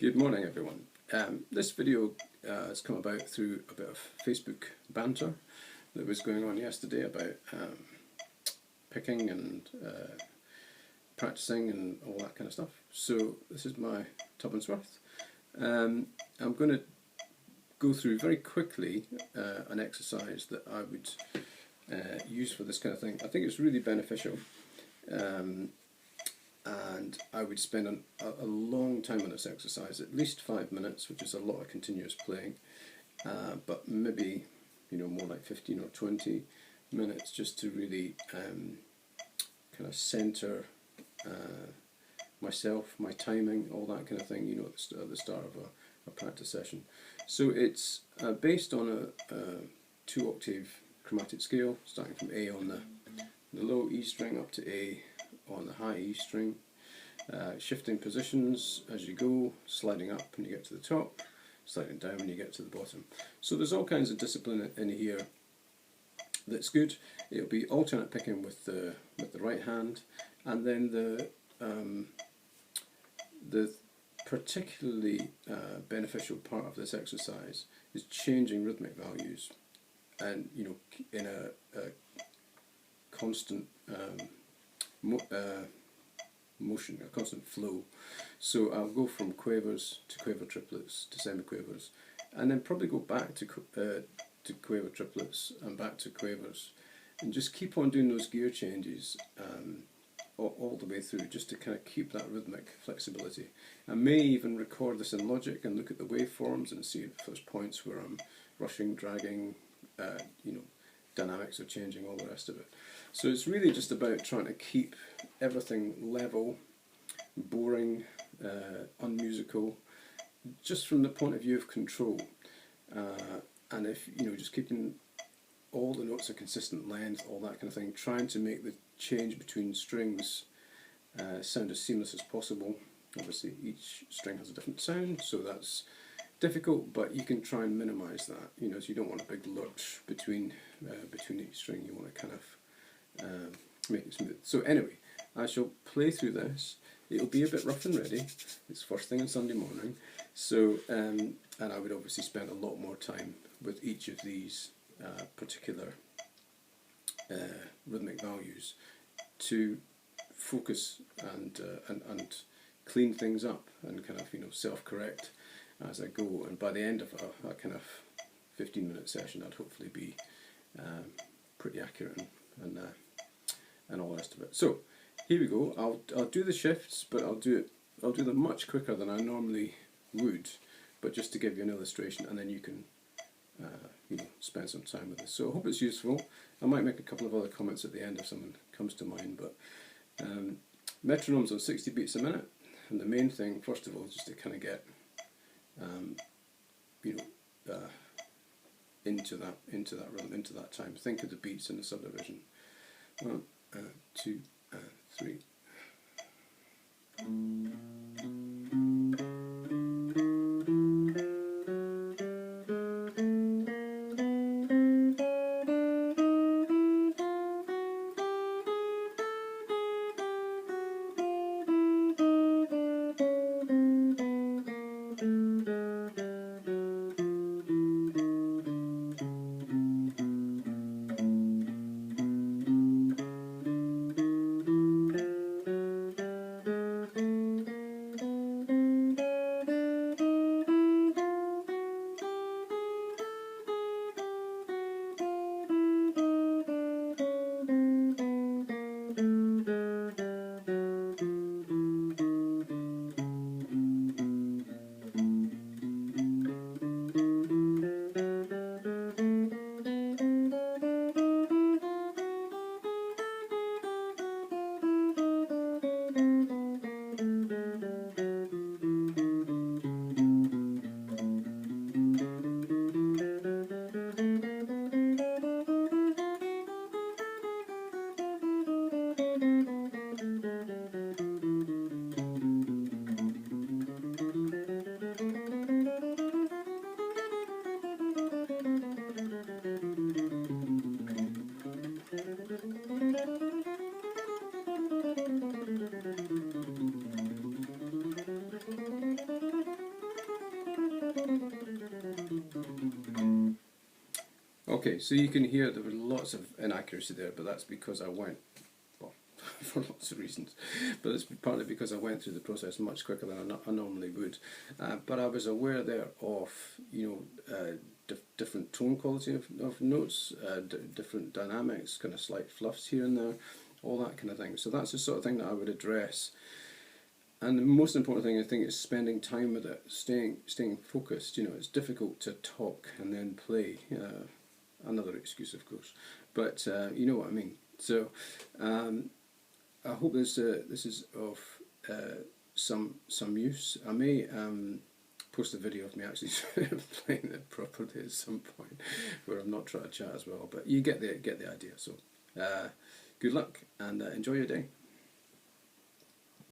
Good morning, everyone. This video has come about through a bit of Facebook banter that was going on yesterday about picking and practicing and all that kind of stuff. So this is my tuppence worth. I'm going to go through very quickly an exercise that I would use for this kind of thing. I think it's really beneficial. And I would spend a long time on this exercise, at least 5 minutes, which is a lot of continuous playing, but maybe more like 15 or 20 minutes just to really kind of centre myself, my timing, all that kind of thing, at the start of a practice session. So it's based on a 2-octave chromatic scale, starting from A on the low E string up to A on the high E string, shifting positions as you go, sliding up when you get to the top, sliding down when you get to the bottom. So there's all kinds of discipline in here that's good. It'll be alternate picking with the right hand, and then the particularly beneficial part of this exercise is changing rhythmic values, and in a constant motion, a constant flow. So I'll go from quavers to quaver triplets to semiquavers, and then probably go back to quaver triplets and back to quavers, and just keep on doing those gear changes all the way through, just to kind of keep that rhythmic flexibility. I may even record this in Logic and look at the waveforms and see if there's points where I'm rushing, dragging, dynamics are changing, all the rest of it. So it's really just about trying to keep everything level, boring, unmusical, just from the point of view of control. And if just keeping all the notes a consistent length, all that kind of thing, trying to make the change between strings sound as seamless as possible. Obviously each string has a different sound, so that's difficult, but you can try and minimise that. So you don't want a big lurch between each string. You want to kind of make it smooth. So anyway, I shall play through this. It'll be a bit rough and ready. It's first thing on Sunday morning. So and I would obviously spend a lot more time with each of these particular rhythmic values to focus and clean things up and kind of self-correct as I go, and by the end of a kind of 15-minute session I'd hopefully be pretty accurate and all the rest of it. So here we go. I'll do the shifts, but I'll do them much quicker than I normally would, but just to give you an illustration, and then you can spend some time with this. So I hope it's useful. I might make a couple of other comments at the end if someone comes to mind, but metronome's on 60 beats a minute, and the main thing first of all is just to kind of get into that rhythm, into that time. Think of the beats in the subdivision. 1, 2, 3. Okay, so you can hear there was lots of inaccuracy there, but that's because I went, well, for lots of reasons, but it's partly because I went through the process much quicker than I normally would. But I was aware there of, different tone quality of notes, different dynamics, kind of slight fluffs here and there, all that kind of thing. So that's the sort of thing that I would address. And the most important thing, I think, is spending time with it, staying focused. It's difficult to talk and then play. Another excuse, of course, but you know what I mean. So I hope this is of some use. I may post a video of me actually playing it properly at some point, where I'm not trying to chat as well. But you get the idea. So good luck and enjoy your day.